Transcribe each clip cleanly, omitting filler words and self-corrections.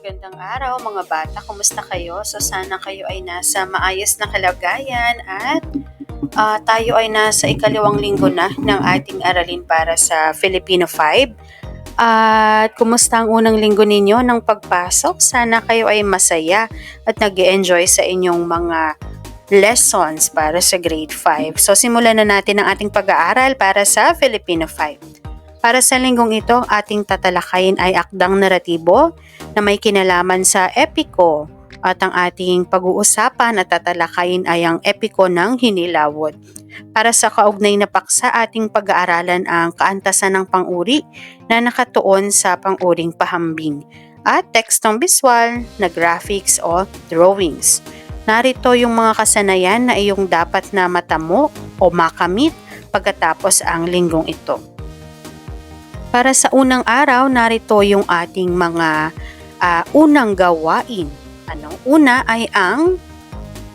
Magandang araw mga bata, kumusta kayo? So sana kayo ay nasa maayos na kalagayan at tayo ay nasa ikalawang linggo na ng ating aralin para sa Filipino 5. At kumusta ang unang linggo ninyo ng pagpasok? Sana kayo ay masaya at nag-enjoy sa inyong mga lessons para sa grade 5. So simulan na natin ang ating pag-aaral para sa Filipino 5. Para sa linggong ito, ang ating tatalakayin ay akdang naratibo na may kinalaman sa epiko at ang ating pag-uusapan at tatalakayin ay ang epiko ng Hinilawod. Para sa kaugnay na paksa, ating pag-aaralan ang kaantasan ng pang-uri na nakatuon sa pang-uring pahambing at tekstong visual na graphics o drawings. Narito yung mga kasanayan na iyong dapat na matamo o makamit pagkatapos ang linggong ito. Para sa unang araw, narito yung ating mga unang gawain. Una ay ang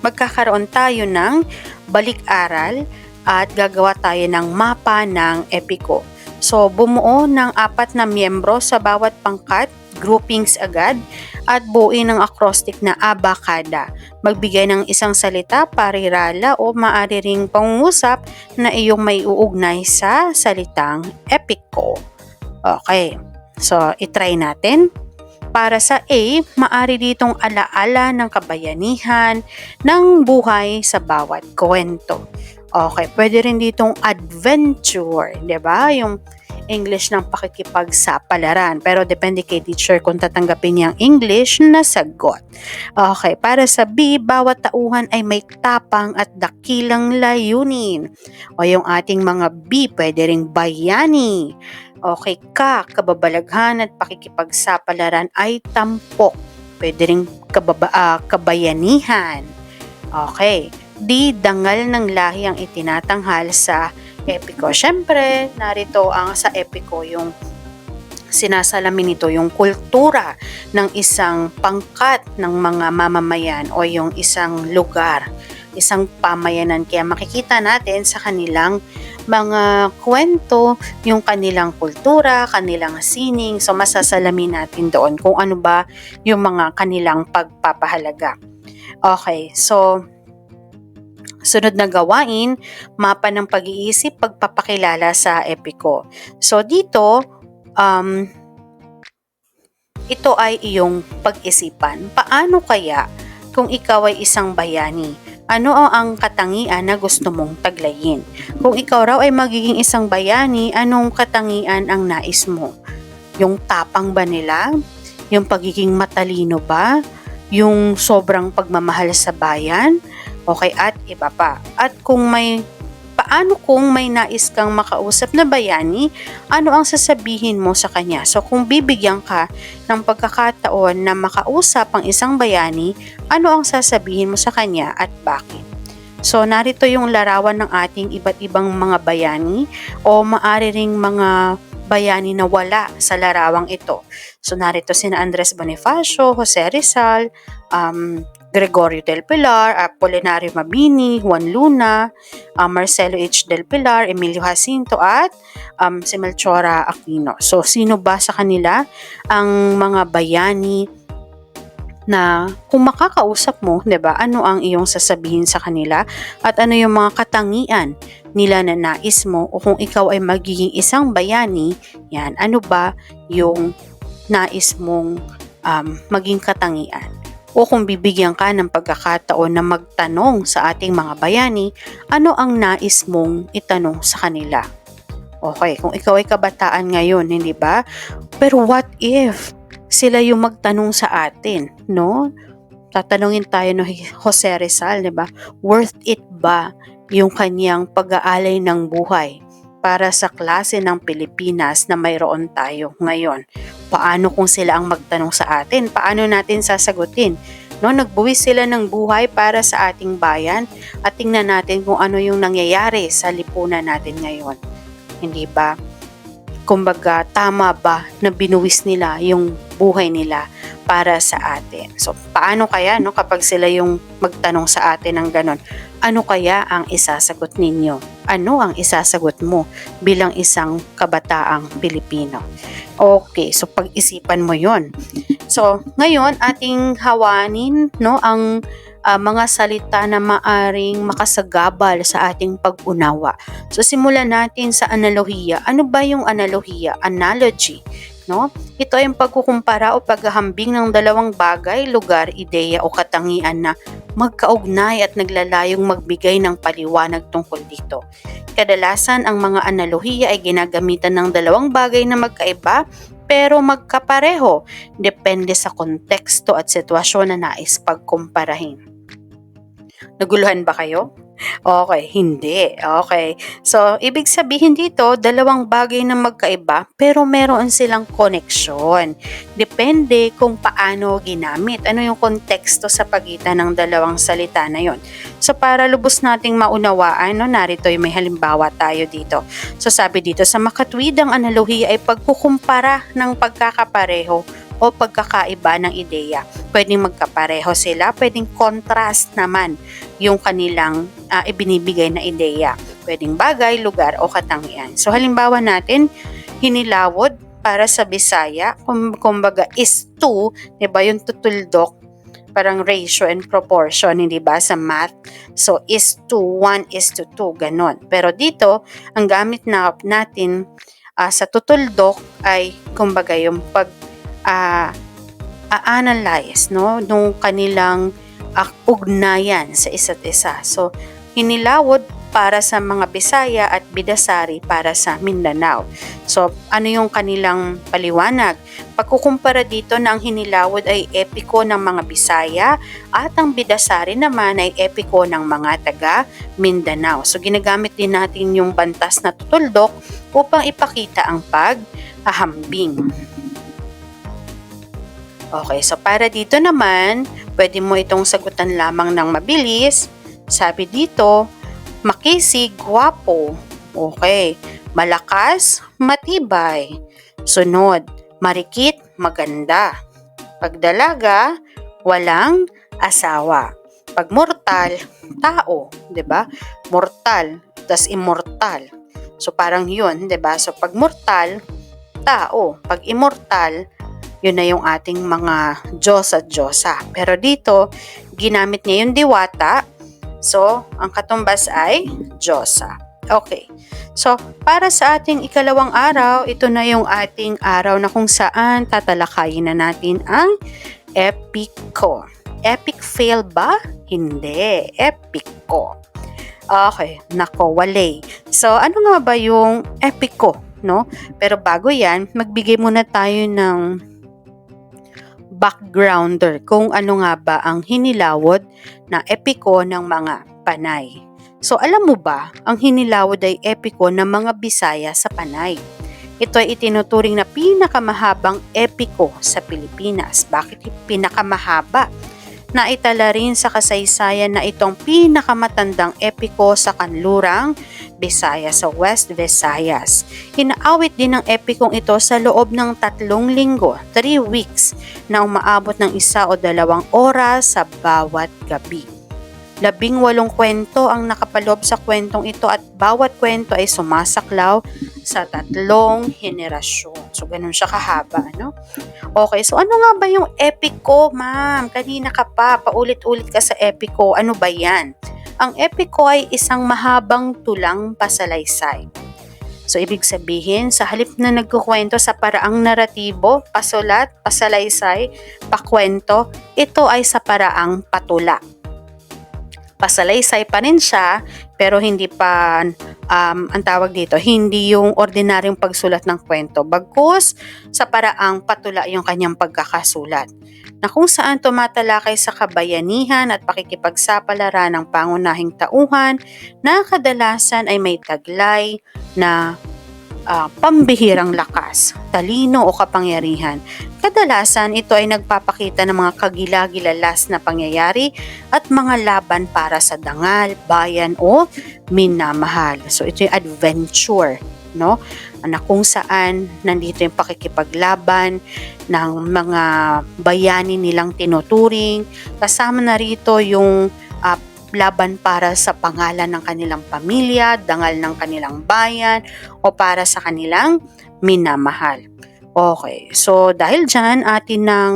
magkakaroon tayo ng balik-aral at gagawa tayo ng mapa ng epiko. So, bumuo ng 4 na miyembro sa bawat pangkat, groupings agad, at buuin ng acrostic na abakada. Magbigay ng isang salita, parirala o maaari ring pangungusap na iyong may uugnay sa salitang epiko. Okay, so itry natin. Para sa A, maari ditong alaala ng kabayanihan ng buhay sa bawat kwento. Okay, pwede rin ditong adventure, di ba? Yung English ng pakikipagsapalaran. Pero depende kay teacher kung tatanggapin niya ang English na sagot. Okay, para sa B, bawat tauhan ay may tapang at dakilang layunin. O yung ating mga B, pwede ring bayani. Okay, kababalaghan at pakikipagsapalaran ay tampok. Pwede ring kabayanihan. Okay, D, dangal ng lahi ang itinatanghal sa epiko. Siyempre, narito ang sa epiko yung sinasalamin nito yung kultura ng isang pangkat ng mga mamamayan o yung isang lugar, isang pamayanan. Kaya makikita natin sa kanilang mga kwento, yung kanilang kultura, kanilang sining. So, masasalamin natin doon kung ano ba yung mga kanilang pagpapahalaga. Okay, so sunod na gawain, mapa ng pag-iisip, pagpapakilala sa epiko. So, dito, ito ay iyong pag-isipan. Paano kaya kung ikaw ay isang bayani? Ano ang katangian na gusto mong taglayin? Kung ikaw raw ay magiging isang bayani, anong katangian ang nais mo? Yung tapang ba nila? Yung pagiging matalino ba? Yung sobrang pagmamahal sa bayan? Okay, at iba pa. At paano kung may nais kang makausap na bayani, ano ang sasabihin mo sa kanya? So kung bibigyan ka ng pagkakataon na makausap ang isang bayani, ano ang sasabihin mo sa kanya at bakit? So narito yung larawan ng ating iba't ibang mga bayani o maaari ring mga bayani na wala sa larawang ito. So narito sina Andres Bonifacio, Jose Rizal, Gregorio del Pilar, Apolinario Mabini, Juan Luna, Marcelo H. del Pilar, Emilio Jacinto at si Melchora Aquino. So sino ba sa kanila ang mga bayani na kung makakausap mo, 'di ba? Ano ang iyong sasabihin sa kanila at ano yung mga katangian nila na nais mo o kung ikaw ay magiging isang bayani, yan, ano ba yung nais mong maging katangian? O kung bibigyan ka ng pagkakataon na magtanong sa ating mga bayani, ano ang nais mong itanong sa kanila? Okay, kung ikaw ay kabataan ngayon, hindi ba? Pero what if sila yung magtanong sa atin, no? Tatanungin tayo ni Jose Rizal, di ba? Worth it ba yung kanyang pag-aalay ng buhay para sa klase ng Pilipinas na mayroon tayo ngayon? Paano kung sila ang magtanong sa atin? Paano natin sasagutin? No, nagbuwis sila ng buhay para sa ating bayan at tingnan natin kung ano yung nangyayari sa lipunan natin ngayon. Hindi ba? Kumbaga, tama ba na binuwis nila yung buhay nila para sa atin? So, paano kaya kapag sila yung magtanong sa atin ng ganon? Ano kaya ang isasagot ninyo? Ano ang isasagot mo bilang isang kabataang Pilipino? Okay, so pag-isipan mo yon. So, ngayon ating hawanin no ang mga salita na maaring makasagabal sa ating pag-unawa. So, simulan natin sa analohiya. Ano ba yung analohiya? Analogy, no? Ito ay yung pagkukumpara o paghahambing ng dalawang bagay, lugar, ideya o katangian na magkaugnay at naglalayong magbigay ng paliwanag tungkol dito. Kadalasan ang mga analohiya ay ginagamitan ng dalawang bagay na magkaiba pero magkapareho, depende sa konteksto at sitwasyon na nais pagkumparahin. Naguluhan ba kayo? Okay, hindi. Okay. So, ibig sabihin dito, dalawang bagay na magkaiba pero meron silang koneksyon. Depende kung paano ginamit. Ano yung konteksto sa pagitan ng dalawang salita na yon. So, para lubos nating maunawaan, narito ay may halimbawa tayo dito. So, sabi dito, sa makatwidang analohiya ay pagkukumpara ng pagkakapareho o pagkakaiba ng ideya. Pwedeng magkapareho sila, pwedeng contrast naman yung kanilang ibinibigay na ideya. Pwedeng bagay, lugar o katangian. So halimbawa natin, hinilawod para sa Bisaya, kumbaga is to, 'di ba? Yung tutuldok, parang ratio and proportion, hindi ba sa math? So is to 1 is to 2, ganon. Pero dito, ang gamit natin sa tutuldok ay kumbaga yung analyze nung kanilang ugnayan sa isa't isa. So, hinilawod para sa mga Bisaya at Bidasari para sa Mindanao. So, ano yung kanilang paliwanag? Pagkukumpara dito na ang hinilawod ay epiko ng mga Bisaya at ang Bidasari naman ay epiko ng mga taga Mindanao. So, ginagamit din natin yung bantas na tutuldok upang ipakita ang paghahambing. Okay, so para dito naman, pwede mo itong sagutan lamang ng mabilis. Sabi dito, makisig, gwapo. Okay, malakas, matibay. Sunod, marikit, maganda. Pagdalaga, walang asawa. Pagmortal, tao, 'di ba? Mortal, tas immortal. So parang 'yun, 'di ba? So pagmortal, tao. Pag immortal, yun na yung ating mga Diyos at Diyosa. Pero dito, ginamit niya yung diwata. So, ang katumbas ay Diyosa. Okay. So, para sa ating ikalawang araw, ito na yung ating araw na kung saan tatalakayin na natin ang epiko. Epic fail ba? Hindi. Epiko. Okay. Nako, wale. So, ano nga ba yung epiko? No? Pero bago yan, magbigay muna tayo ng backgrounder kung ano nga ba ang hinilawod na epiko ng mga Panay. So alam mo ba, ang hinilawod ay epiko ng mga Bisaya sa Panay. Ito ay itinuturing na pinakamahabang epiko sa Pilipinas. Bakit pinakamahaba? Naitala rin sa kasaysayan na itong pinakamatandang epiko sa kanlurang Bisaya sa West Visayas. Inaawit din ng epikong ito sa loob ng 3 linggo, 3 weeks, na umaabot ng 1 o 2 oras sa bawat gabi. 18 kwento ang nakapaloob sa kwentong ito at bawat kwento ay sumasaklaw sa 3 henerasyon. So, ganun siya kahaba, no? Okay, so ano nga ba yung epiko, ma'am? Kanina ka pa, paulit-ulit ka sa epiko. Ano ba yan? Ang epiko ay isang mahabang tulang pasalaysay. So, ibig sabihin, sa halip na nagkukwento sa paraang naratibo, pasulat, pasalaysay, pakwento, ito ay sa paraang patula. Pasalaysay pa rin siya, pero hindi pa, ang tawag dito, hindi yung ordinaryong pagsulat ng kwento. Bagkus, sa paraang patula yung kanyang pagkakasulat, na kung saan tumatalakay sa kabayanihan at pakikipagsapalaran ng pangunahing tauhan na kadalasan ay may taglay na pambihirang lakas, talino o kapangyarihan. Kadalasan ito ay nagpapakita ng mga kagilagilalas na pangyayari at mga laban para sa dangal, bayan o minamahal. So ito yung adventure, no? Na kung saan nandito yung pakikipaglaban ng mga bayani nilang tinuturing. Kasama na rito yung laban para sa pangalan ng kanilang pamilya, dangal ng kanilang bayan, o para sa kanilang minamahal. Okay, so dahil dyan, atin ng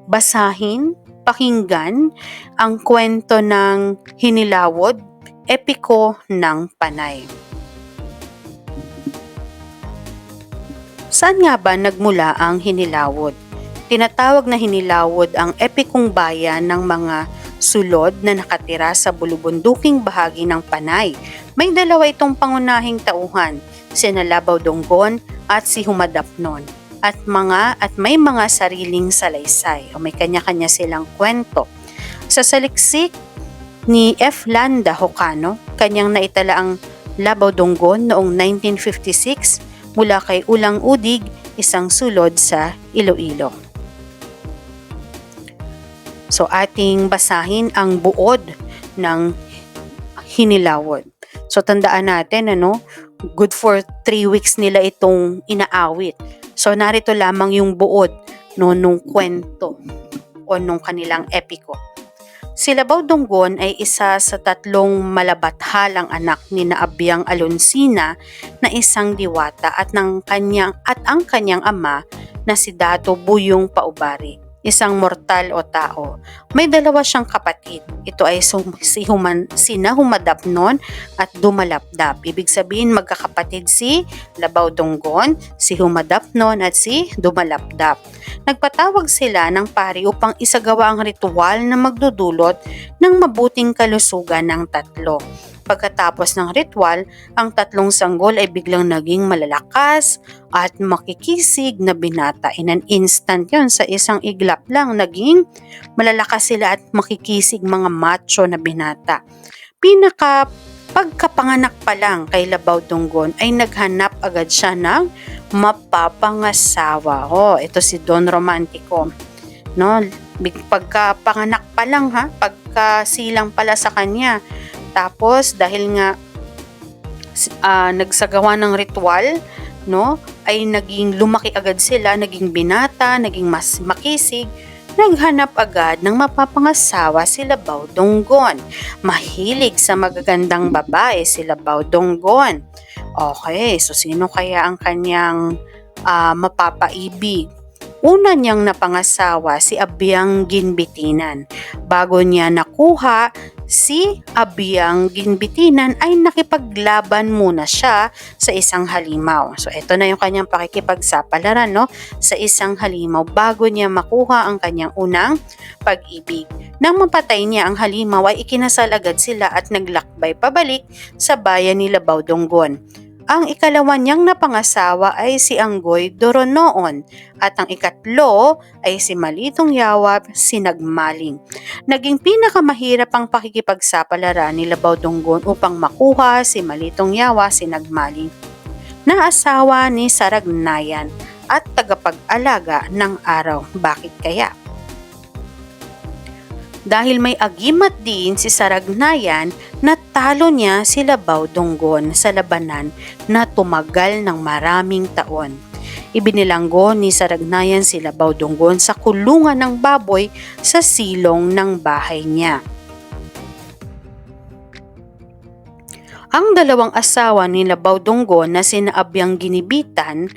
basahin, pakinggan ang kwento ng Hinilawod, epiko ng Panay. Saan nga ba nagmula ang Hinilawod? Tinatawag na Hinilawod ang epikong bayan ng mga sulod na nakatira sa bulubunduking bahagi ng Panay. May dalawa itong pangunahing tauhan, sina Labaw Donggon at si Humadapnon. At may mga sariling salaysay o may kanya-kanya silang kwento. Sa saliksik ni F. Landa Hocano, kanyang naitala ang Labaw Donggon noong 1956 mula kay Ulang Udig, isang sulod sa Iloilo. So ating basahin ang buod ng Hinilawod. So tandaan natin, good for 3 weeks nila itong inaawit. So narito lamang yung buod nung kwento o nung kanilang epiko. Si Labaw Donggon ay isa sa 3 malabathalang anak ni Naabyang Alonsina na isang diwata at ang kanyang ama na si Dato Buyong Paubari, isang mortal o tao. May 2 siyang kapatid. Ito ay sina Humadapnon at Dumalapdap. Ibig sabihin magkakapatid si Labaw Donggon, si Humadapnon at si Dumalapdap. Nagpatawag sila ng pari upang isagawa ang ritual na magdudulot ng mabuting kalusugan ng 3. Pagkatapos ng ritual, ang 3 sanggol ay biglang naging malalakas at makikisig na binata. In an instant yun, sa isang iglap lang, naging malalakas sila at makikisig mga macho na binata. Pagkapanganak pa lang kay Labaw Donggon ay naghanap agad siya ng mapapangasawa. Ito si Don Romantico. Pagkapanganak pa lang, pagkasilang pala sa kanya. Tapos dahil nga nagsagawa ng ritual, ay naging lumaki agad sila, naging binata, naging mas makisig. Naghanap agad ng mapapangasawa si Labaw Donggon. Mahilig sa magagandang babae si Labaw Donggon. Okay, so sino kaya ang kanyang mapapaibig? Una niyang napangasawa si Abyang Ginbitinan. Bago niya nakuha si Abyang Ginbitinan ay nakipaglaban muna siya sa isang halimaw. So ito na yung kanyang pakikipagsapalaran sa isang halimaw bago niya makuha ang kanyang unang pag-ibig. Nang mapatay niya ang halimaw ay ikinasal agad sila at naglakbay pabalik sa bayan ni Labaw Donggon. Ang ikalawa niyang napangasawa ay si Anggoy Doronoon at ang ikatlo ay si Malitong Yawab Sinagmaling. Naging pinakamahirap ang pakikipagsapalaran ni Labaw Donggon upang makuha si Malitong Yawa Sinagmaling na asawa ni Saragnayan at tagapag-alaga ng araw. Bakit kaya? Dahil may agimat din si Saragnayan, natalo niya si Labaw Donggon sa labanan na tumagal ng maraming taon. Ibinilanggo ni Saragnayan si Labaw Donggon sa kulungan ng baboy sa silong ng bahay niya. Ang 2 asawa ni Labaw Donggon na sina Abyang Ginbitinan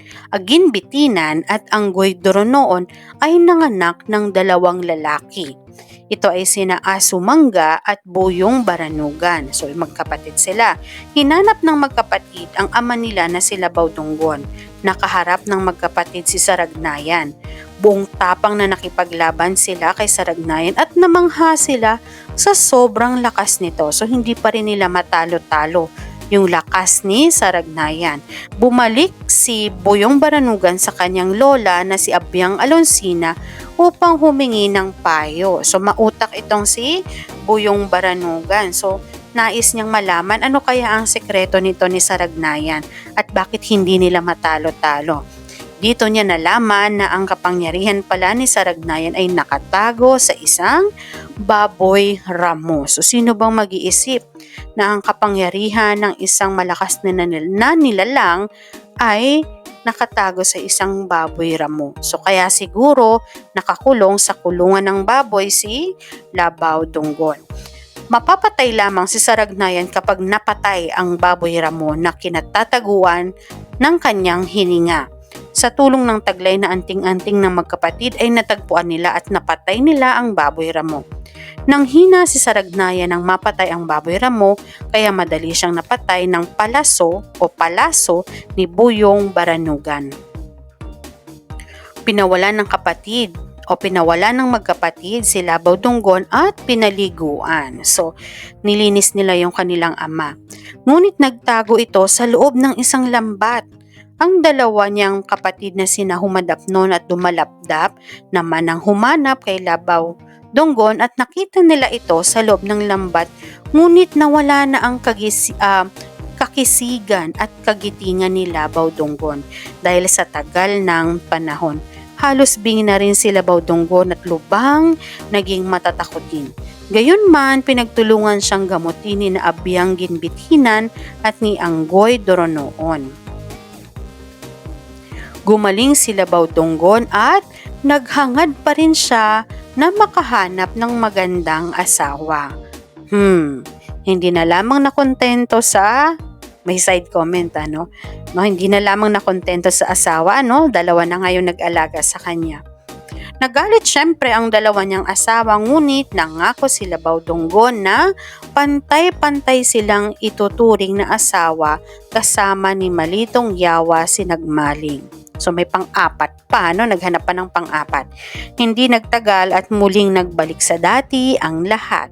at Anggoy Doronoon ay nanganak ng 2 lalaki. Ito ay sina Asumanga at Buyong Baranugan. So magkapatid sila. Hinanap ng magkapatid ang ama nila na si Labaw Donggon. Nakaharap ng magkapatid si Saragnayan. Buong tapang na nakipaglaban sila kay Saragnayan at namangha sila sa sobrang lakas nito. So hindi pa rin nila matalo-talo yung lakas ni Saragnayan. Bumalik si Buyong Baranugan sa kanyang lola na si Abyang Alonsina upang humingi ng payo. So mautak itong si Buyong Baranugan. So nais niyang malaman ano kaya ang sekreto nito ni Saragnayan at bakit hindi nila matalo-talo. Dito niya nalaman na ang kapangyarihan pala ni Saragnayan ay nakatago sa isang baboy ramo. So sino bang mag-iisip na ang kapangyarihan ng isang malakas na nilalang ay nakatago sa isang baboy ramo? So kaya siguro nakakulong sa kulungan ng baboy si Labaw Donggon. Mapapatay lamang si Saragnayan kapag napatay ang baboy ramo na kinatataguan ng kanyang hininga. Sa tulong ng taglay na anting-anting ng magkapatid ay natagpuan nila at napatay nila ang baboy ramo. Nang hina si Saragnaya nang mapatay ang baboy ramo, kaya madali siyang napatay ng palaso ni Buyong Baranugan. Pinawalan ng magkapatid si Labaw Dunggon at pinaliguan. So, nilinis nila yung kanilang ama. Ngunit nagtago ito sa loob ng isang lambat. Ang dalawa niyang kapatid na sina Humadapnon at Dumalapdap naman ang humanap kay Labaw Dunggon at nakita nila ito sa loob ng lambat, ngunit nawala na ang kakisigan at kagitingan ni Labaw Dunggon dahil sa tagal ng panahon. Halos bingi na rin si Labaw Dunggon at lubhang naging matatakotin. Gayunman, pinagtulungan siyang gamutin ni Abyang Ginbitinan at ni Anggoy Doronoon. Gumaling si Labaw Dunggon at naghangad pa rin siya na makahanap ng magandang asawa. Hindi na lamang nakontento sa... May side comment, no? Hindi na lamang nakontento sa asawa, dalawa na ngayon nag-alaga sa kanya. Nagalit syempre ang dalawa niyang asawa, ngunit nangako si Labaw Dunggon na pantay-pantay silang ituturing na asawa kasama ni Malitong Yawa Sinagmaling. So may pang-apat pa, naghanap pa ng pang-apat. Hindi nagtagal at muling nagbalik sa dati ang lahat.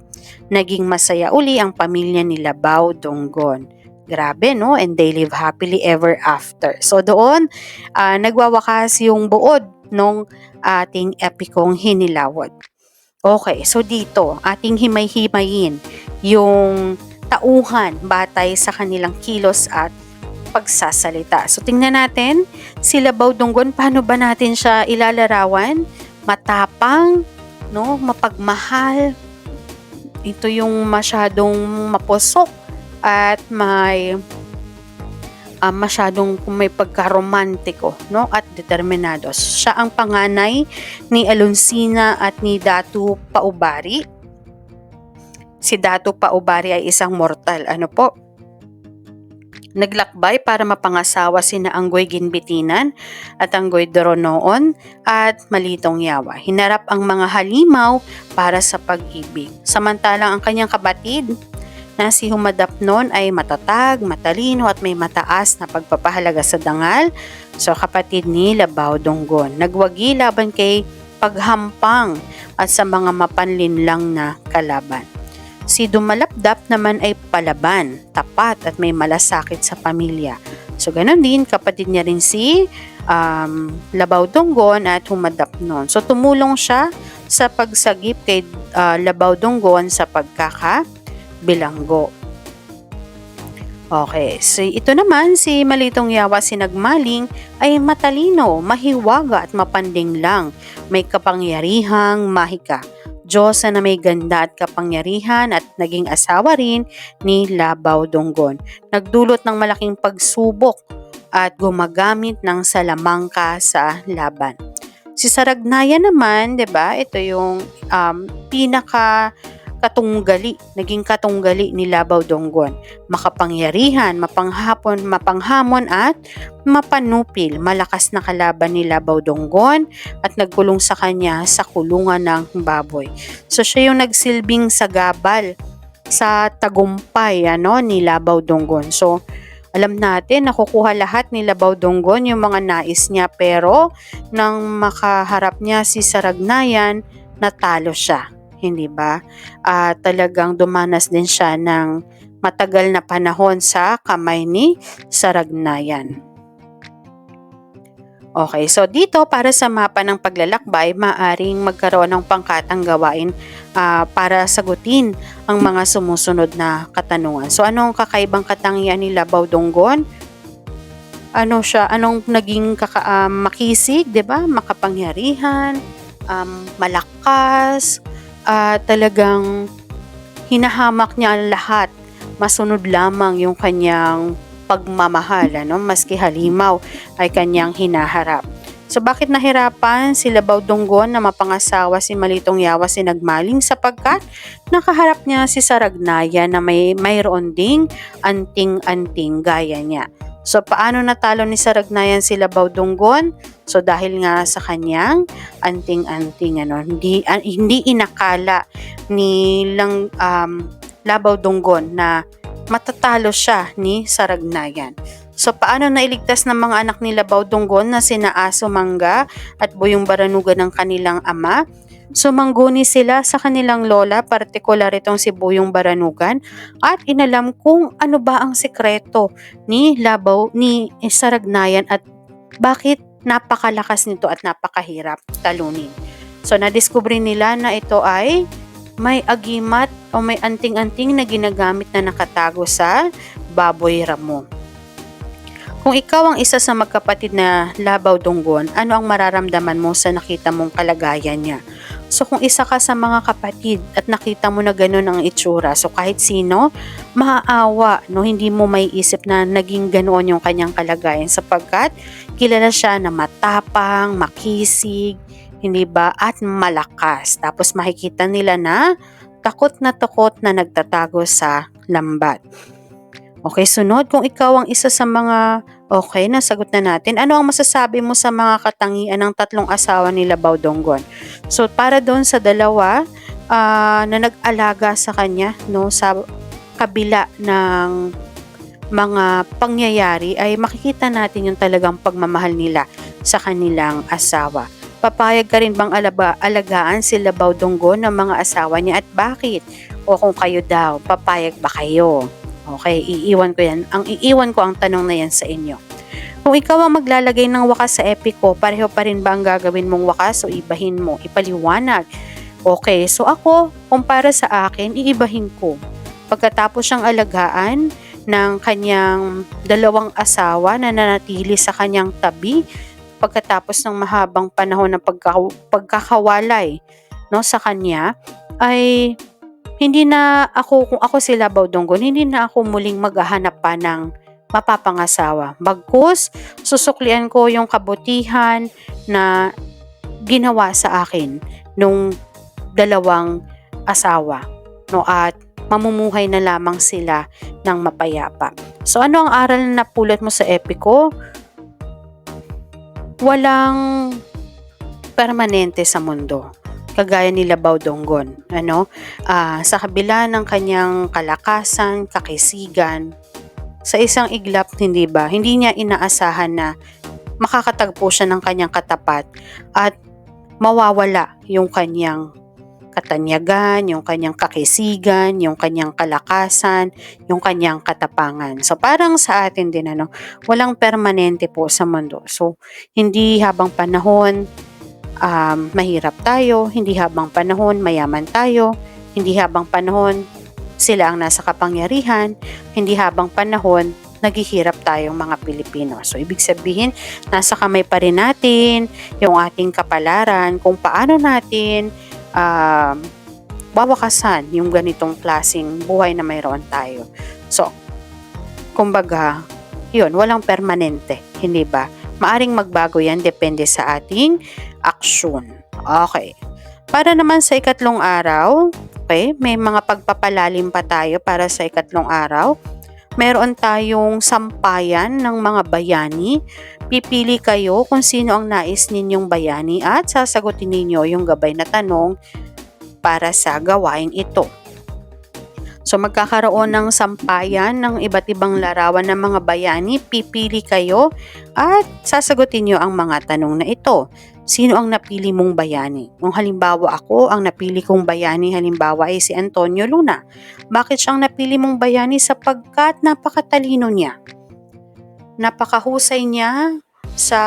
Naging masaya uli ang pamilya ni Labaw Dunggon. Grabe, and they live happily ever after. So doon, nagwawakas yung buod nung ating epikong Hinilawod. Okay, so dito, ating himay-himayin yung tauhan batay sa kanilang kilos at pagsasalita. So tingnan natin, si Labaw Dunggon, paano ba natin siya ilalarawan? Matapang, mapagmahal. Ito yung masyadong mapusok at may masyadong may pagkaromantiko, at determinado. Siya ang panganay ni Alonsina at ni Datu Paubari. Si Datu Paubari ay isang mortal, naglakbay para mapangasawa sina Anggoy Ginbitinan at Anggoy Doronoon at Malitong Yawa. Hinarap ang mga halimaw para sa pag-ibig. Samantalang ang kanyang kapatid na si Humadapnon ay matatag, matalino at may mataas na pagpapahalaga sa dangal. So kapatid ni Labaw Dunggon, nagwagi laban kay paghampang at sa mga mapanlinlang na kalaban. Si Dumalapdap naman ay palaban, tapat at may malasakit sa pamilya. So ganon din, kapatid niya rin si Labaw Dunggon at Humadapnon. So tumulong siya sa pagsagip kay Labaw Dunggon sa pagkakabilanggo. Okay, so ito naman si Malitong Yawa Sinagmaling ay matalino, mahiwaga at mapandinglang, may kapangyarihang mahika. Diyosa na may ganda at kapangyarihan at naging asawa rin ni Labaw Dunggon. Nagdulot ng malaking pagsubok at gumagamit ng salamangka sa laban. Si Saragnaya naman, 'di ba? Ito yung naging katunggali ni Labaw Dunggon. Makapangyarihan, mapanghamon at mapanupil. Malakas na kalaban ni Labaw Dunggon at nagkulong sa kanya sa kulungan ng baboy. So siya yung nagsilbing sagabal sa tagumpay ni Labaw Dunggon. So alam natin, nakukuha lahat ni Labaw Dunggon yung mga nais niya, pero nang makaharap niya si Saragnayan, natalo siya. Hindi ba? Talagang dumanas din siya ng matagal na panahon sa kamay ni Saragnayan. Okay, so dito para sa mapa ng paglalakbay, maaring magkaroon ng pangkatang gawain para sagutin ang mga sumusunod na katanungan. So anong kakaibang katangian ni Labaw Dunggon? Anong naging makisig, 'di ba? Makapangyarihan, malakas, talagang hinahamak niya ang lahat. Masunod lamang yung kanyang pagmamahal, maski halimaw ay kanyang hinaharap. So bakit nahirapan si Labaw Dunggon na mapangasawa si Malitong Yawa Sinagmaling? Sapagkat nakaharap niya si Saragnaya na mayroon ding anting-anting gaya niya. So, paano natalo ni Saragnayan si Labao Dunggon? So, dahil nga sa kanyang anting-anting, hindi inakala ni Labao Dunggon na matatalo siya ni Saragnayan. So, paano nailigtas ng mga anak ni Labao Dunggon na sina Aso Mangga at Boyong Baranugan ng kanilang ama? Sumangguni sila sa kanilang lola, partikular itong si Boyong Baranugan, at inalam kung ano ba ang sekreto ni Saragnayan at bakit napakalakas nito at napakahirap talunin. So, nadiskubre nila na ito ay may agimat o may anting-anting na ginagamit na nakatago sa baboy ramo. Kung ikaw ang isa sa magkapatid na Labao Dunggon, ano ang mararamdaman mo sa nakita mong kalagayan niya? So kung isa ka sa mga kapatid at nakita mo na gano'n ang itsura, so kahit sino, maaawa, no? Hindi mo may isip na naging ganoon yung kanyang kalagayan sapagkat kilala siya na matapang, makisig, hindi ba, at malakas. Tapos makikita nila na takot na nagtatago sa lambat. Okay, sunod, kung ikaw ang isa sa mga, okay, nasagot na natin. Ano ang masasabi mo sa mga katangian ng tatlong asawa ni Labao Dunggon? So, para doon sa dalawa na nag-alaga sa kanya, no, sa kabila ng mga pangyayari, ay makikita natin yung talagang pagmamahal nila sa kanilang asawa. Papayag ka rin bang alagaan si Labao Dunggon ng mga asawa niya at bakit? O kung kayo daw, papayag ba kayo? Okay, iiwan ko ang tanong na yan sa inyo. Kung ikaw ang maglalagay ng wakas sa epiko, pareho pa rin ba ang gagawin mong wakas o ibahin mo? Ipaliwanag. Okay, so ako, kung para sa akin, iibahin ko. Pagkatapos siyang alagaan ng kanyang dalawang asawa na nanatili sa kanyang tabi, pagkatapos ng mahabang panahon ng pagkakawalay, no, sa kanya, ay hindi na ako, kung ako si Labao Dunggon, hindi na ako muling maghahanap pa ng mapapangasawa. Bagkus, susuklian ko yung kabutihan na ginawa sa akin nung dalawang asawa, no, at mamumuhay na lamang sila ng mapayapa. So ano ang aral na napulot mo sa epiko? Walang permanente sa mundo, kagaya ni Labao Dunggon, sa kabila ng kanyang kalakasan, kakisigan, sa isang iglap, hindi ba? Hindi niya inaasahan na makakatagpo siya ng kanyang katapat at mawawala yung kanyang katanyagan, yung kanyang kakisigan, yung kanyang kalakasan, yung kanyang katapangan. So parang sa atin din, walang permanente po sa mundo. So hindi habang panahon mahirap tayo, hindi habang panahon mayaman tayo, hindi habang panahon sila ang nasa kapangyarihan, hindi habang panahon naghihirap tayong mga Pilipino. So ibig sabihin, nasa kamay pa rin natin yung ating kapalaran kung paano natin wawakasan yung ganitong klaseng buhay na mayroon tayo. So, kumbaga, yun, walang permanente, hindi ba? Maaring magbago yan, depende sa ating aksyon. Okay. Para naman sa ikatlong araw, okay, may mga pagpapalalim pa tayo para sa ikatlong araw. Meron tayong sampayan ng mga bayani. Pipili kayo kung sino ang nais ninyong bayani at sasagutin ninyo yung gabay na tanong para sa gawaing ito. So magkakaroon ng sampayan ng iba't ibang larawan ng mga bayani. Pipili kayo at sasagutin nyo ang mga tanong na ito. Sino ang napili mong bayani? Kung halimbawa ako, ang napili kong bayani halimbawa ay si Antonio Luna. Bakit siyang napili mong bayani? Sapagkat napakatalino niya. Napakahusay niya sa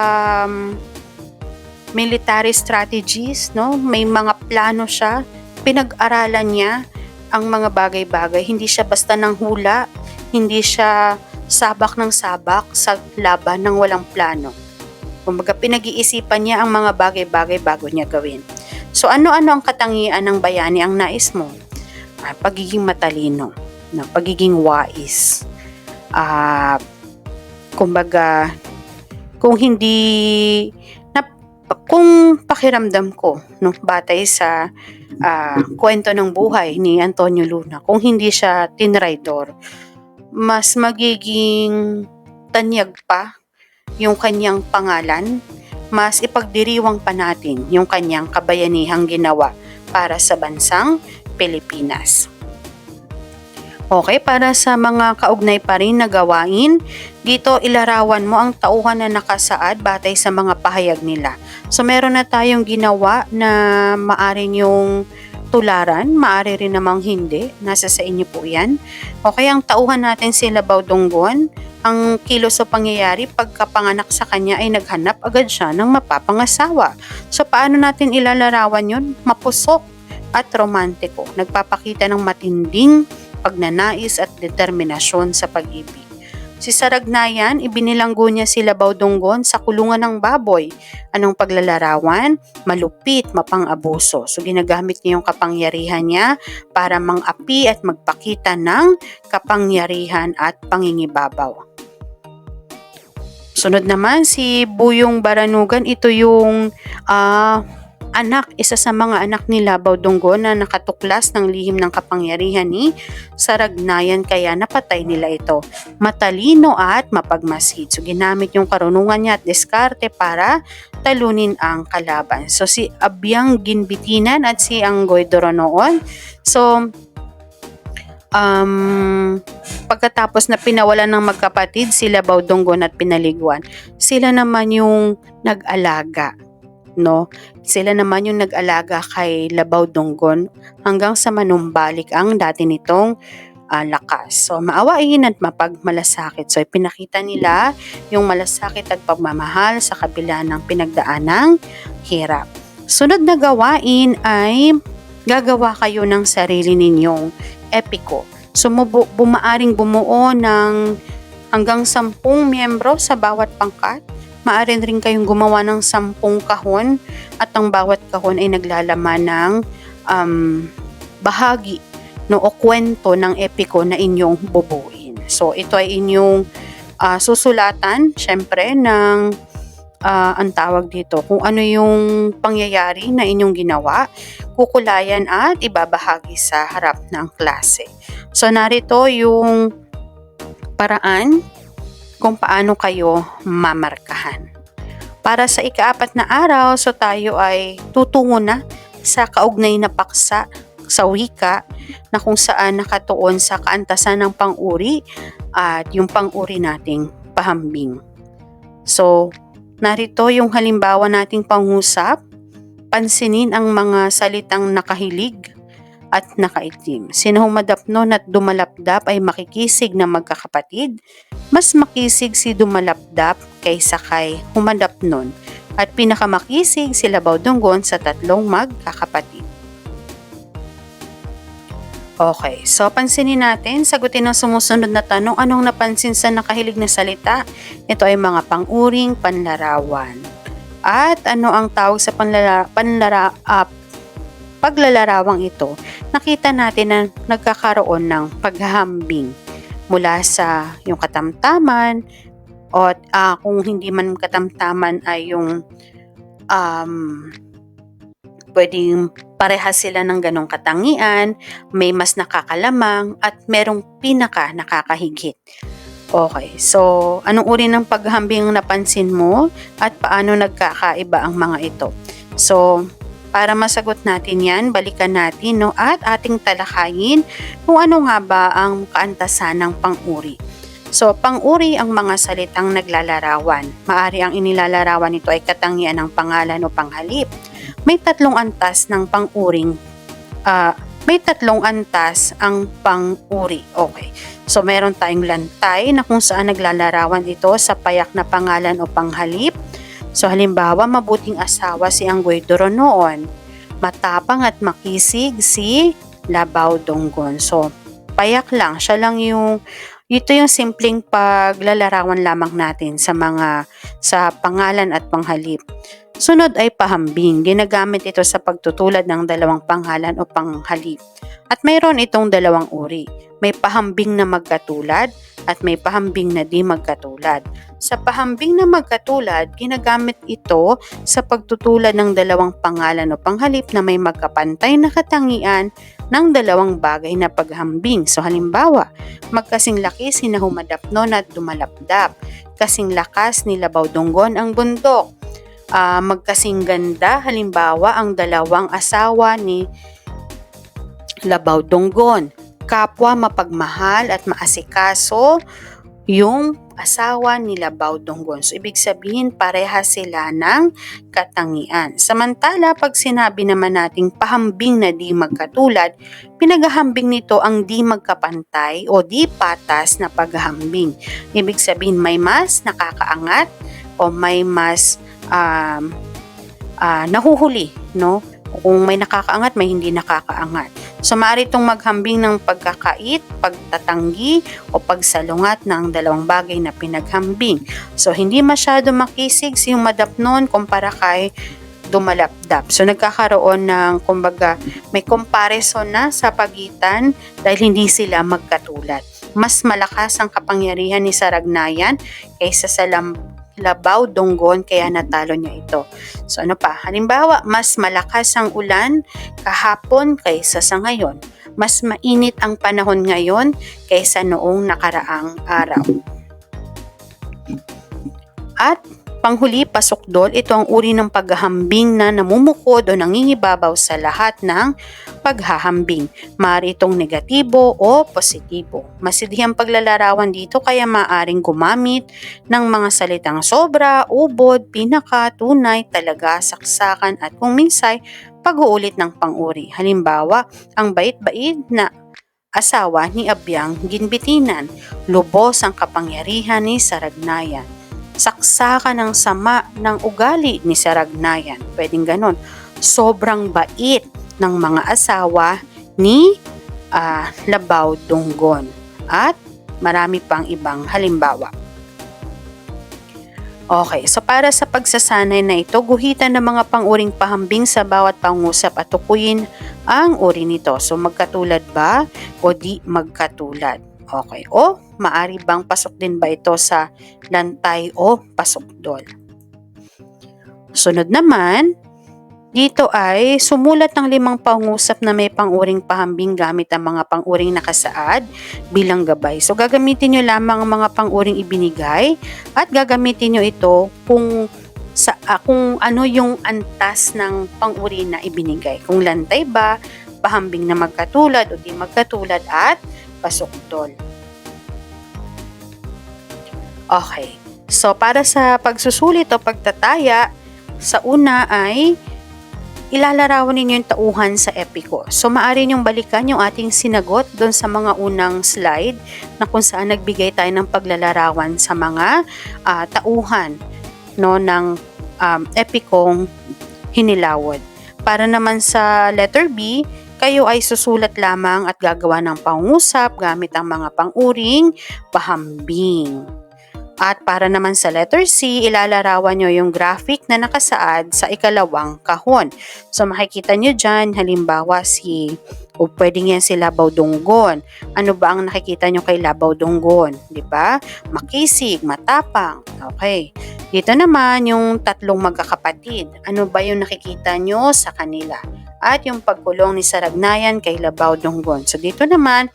military strategies, no? May mga plano siya. Pinag-aralan niya ang mga bagay-bagay. Hindi siya basta ng hula. Hindi siya sabak ng sabak sa laban ng walang plano. Kumbaga, pinag-iisipan niya ang mga bagay-bagay bago niya gawin. So, ano-ano ang katangian ng bayani ang nais mo? Pagiging matalino, pagiging wais. Kumbaga, kung pakiramdam ko, batay sa kwento ng buhay ni Antonio Luna, kung hindi siya tinraidor, mas magiging tanyag pa yung kanyang pangalan, mas ipagdiriwang pa natin yung kanyang kabayanihang ginawa para sa bansang Pilipinas. Okay, para sa mga kaugnay pa rin na gawain, dito ilarawan mo ang tauhan na nakasaad batay sa mga pahayag nila. So meron na tayong ginawa na maaring yung tularan, maari rin namang hindi. Nasa sa inyo po yan. Okay, ang tauhan natin si Labaw Dunggon, ang kilos o pangyayari pagkapanganak sa kanya ay naghanap agad siya ng mapapangasawa. So paano natin ilalarawan yun? Mapusok at romantiko. Nagpapakita ng matinding pagnanais at determinasyon sa pag-ibig. Si Saragnayan, ibinilanggo niya si Labaw Dunggon sa kulungan ng baboy. Anong paglalarawan? Malupit, mapang-abuso. So ginagamit niya yung kapangyarihan niya para mang-api at magpakita ng kapangyarihan at pangingibabaw. Sunod naman si Buyong Baranugan, ito yung isa sa mga anak ni Labaw Dunggon na nakatuklas ng lihim ng kapangyarihan ni Saragnayan kaya napatay nila ito. Matalino at mapagmasid. So ginamit yung karunungan niya at diskarte para talunin ang kalaban. So si Abyang Ginbitinan at si Anggoy Doronoon. So pagkatapos na pinawalan ng magkapatid si Labaw Dunggon at pinaliguan, sila naman yung nag-alaga. No? Sila naman yung nag-alaga kay Labaw Dunggon hanggang sa manumbalik ang dati nitong lakas. So, maawain at mapagmalasakit. So, ipinakita nila yung malasakit at pagmamahal sa kabila ng pinagdaanang hirap. Sunod na gawain ay gagawa kayo ng sarili ninyong epiko. So, maaring bumuo ng hanggang 10 miyembro sa bawat pangkat. Maaari rin kayong gumawa ng 10 kahon at ang bawat kahon ay naglalaman ng bahagi o kwento ng epiko na inyong bubuin. So ito ay inyong susulatan syempre ng ang tawag dito kung ano yung pangyayari na inyong ginawa, kukulayan at ibabahagi sa harap ng klase. So narito yung paraan kung paano kayo mamarkahan. Para sa ika-4 na araw, so tayo ay tutungo na sa kaugnay na paksa sa wika na kung saan nakatuon sa kaantasan ng pang-uri at yung pang-uri nating pahambing. So, narito yung halimbawa nating pangusap. Pansinin ang mga salitang nakahilig at nakaitim. Sino humadapnon at dumalapdap ay makikisig na magkakapatid. Mas makisig si dumalapdap kaysa kay humadapnon at pinakamakisig si Labaw Dunggon sa 3 magkakapatid. Okay, so pansinin natin, sagutin ang sumusunod na tanong. Anong napansin sa nakahilig na salita? Ito ay mga pang-uring panlarawan. At ano ang tawag sa paglalarawang ito? Nakita natin na nagkakaroon ng paghahambing mula sa yung katamtaman o kung hindi man katamtaman ay yung pwedeng parehas sila ng ganong katangian, may mas nakakalamang at merong pinaka nakakahigit. Okay, so anong uri ng paghahambing napansin mo at paano nagkakaiba ang mga ito? So para masagot natin yan, balikan natin at ating talakayin kung ano nga ba ang kaantasan ng pang-uri. So, pang-uri ang mga salitang naglalarawan. Maari ang inilalarawan nito ay katangian ng pangalan o panghalip. May 3 antas ng pang-uring may 3 antas ang pang-uri. Okay. So, meron tayong lantay na kung saan naglalarawan ito sa payak na pangalan o panghalip. So halimbawa, mabuting asawa si Anggoy Doronoon. Matapang at makisig si Labaw Dunggon. So, payak lang. Siya lang ito yung simpleng paglalarawan lamang natin sa pangalan at panghalip. Sunod ay pahambing. Ginagamit ito sa pagtutulad ng 2 pangalan o panghalip. At mayroon itong 2 uri. May pahambing na magkatulad at may pahambing na di magkatulad. Sa pahambing na magkatulad, ginagamit ito sa pagtutulad ng 2 pangalan o panghalip na may magkapantay na katangian ng dalawang bagay na paghambing. So halimbawa, magkasing laki sina Humadapnon at Dumalapdap. Kasing lakas ni Labaw-Dunggon ang bundok. Magkasing ganda, halimbawa, ang dalawang asawa ni Labaw-Dunggon. Kapwa mapagmahal at maasikaso yung asawa ni Labaw-Dunggon. So, ibig sabihin, parehas sila ng katangian. Samantala, pag sinabi naman nating pahambing na di magkatulad, pinaghahambing nito ang di magkapantay o di patas na paghahambing. Ibig sabihin, may mas nakakaangat o may mas nahuhuli, no? Kung may nakakaangat, may hindi nakakaangat. So, maaari itong maghambing ng pagkakait, pagtatanggi, o pagsalungat ng dalawang bagay na pinaghambing. So, hindi masyado makisig si Humadapnon kumpara kay Dumalapdap. So, nagkakaroon ng, kumbaga, may comparison na sa pagitan dahil hindi sila magkatulad. Mas malakas ang kapangyarihan ni Saragnayan kaysa sa Labaw-Dunggon, kaya natalo niya ito. So ano pa? Halimbawa, mas malakas ang ulan kahapon kaysa sa ngayon. Mas mainit ang panahon ngayon kaysa noong nakaraang araw. At panghuli, pasukdol, ito ang uri ng paghahambing na namumukod o nangingibabaw sa lahat ng paghahambing. Maaari itong negatibo o positibo. Masidhihang paglalarawan dito kaya maaaring gumamit ng mga salitang sobra, ubod, pinaka, tunay, talaga, saksakan at kung minsay pag-uulit ng pang-uri. Halimbawa, ang bait-bait na asawa ni Abyang Ginbitinan, lubos ang kapangyarihan ni Saragnayan. Saksakan ng sama ng ugali ni Saragnayan. Pwedeng ganon. Sobrang bait ng mga asawa ni Labaw-Dunggon. At marami pang ibang halimbawa. Okay, so para sa pagsasanay na ito, guhitan ng mga pang-uring pahambing sa bawat pangusap at tukuyin ang uri nito. So magkatulad ba o di magkatulad? Okay, o maari bang pasok din ba ito sa lantay o pasukdol? Sunod naman, dito ay sumulat ng 5 pangusap na may pang-uring pahambing gamit ang mga pang-uring nakasaad bilang gabay. So gagamitin nyo lamang ang mga pang-uring ibinigay at gagamitin nyo ito kung ano yung antas ng pang-uri na ibinigay. Kung lantay ba, pahambing na magkatulad o di magkatulad at pasukdol. Okay. So, para sa pagsusulit o pagtataya, sa una ay ilalarawan ninyo yung tauhan sa epiko. So, maaari niyong balikan yung ating sinagot doon sa mga unang slide na kung saan nagbigay tayo ng paglalarawan sa mga tauhan, no, ng epikong Hinilawod. Para naman sa letter B, kayo ay susulat lamang at gagawa ng pangusap gamit ang mga pang-uring pahambing. At para naman sa letter C, ilalarawan nyo yung graphic na nakasaad sa ikalawang kahon. So makikita nyo dyan, halimbawa pwedeng yan si Labaw-Dunggon. Ano ba ang nakikita nyo kay Labaw-Dunggon? Diba? Makisig, matapang. Okay. Dito naman yung 3 magkakapatid. Ano ba yung nakikita nyo sa kanila? At yung pagkulong ni Saragnayan kay Labaw-Dunggon. So dito naman,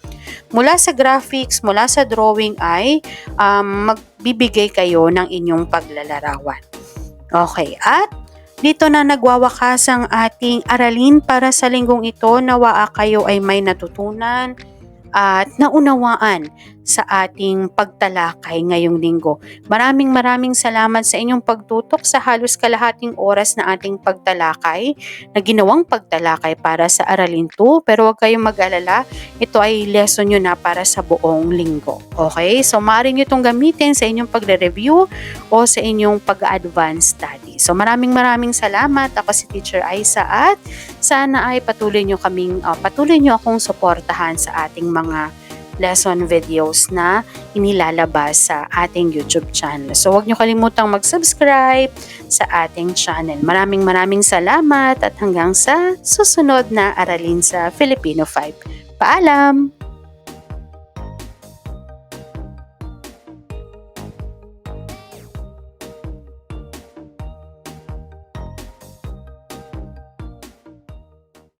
mula sa graphics, mula sa drawing ay magbibigay kayo ng inyong paglalarawan. Okay, at dito na nagwawakas ang ating aralin para sa linggong ito. Nawaa kayo ay may natutunan at naunawaan sa ating pagtalakay ngayong linggo. Maraming salamat sa inyong pagtutok sa halos kalahating oras na ating pagtalakay, na ginawang pagtalakay para sa Aralin 2, pero huwag kayong mag-alala, ito ay lesson nyo na para sa buong linggo. Okay? So, maaari nyo itong gamitin sa inyong pagre-review o sa inyong pag-advance study. So, maraming salamat. Ako si Teacher Aisa at sana ay patuloy nyo akong suportahan sa ating mga lesson videos na inilalabas sa ating YouTube channel. So, huwag nyo kalimutang mag-subscribe sa ating channel. Maraming salamat at hanggang sa susunod na Aralin sa Filipino 5. Paalam!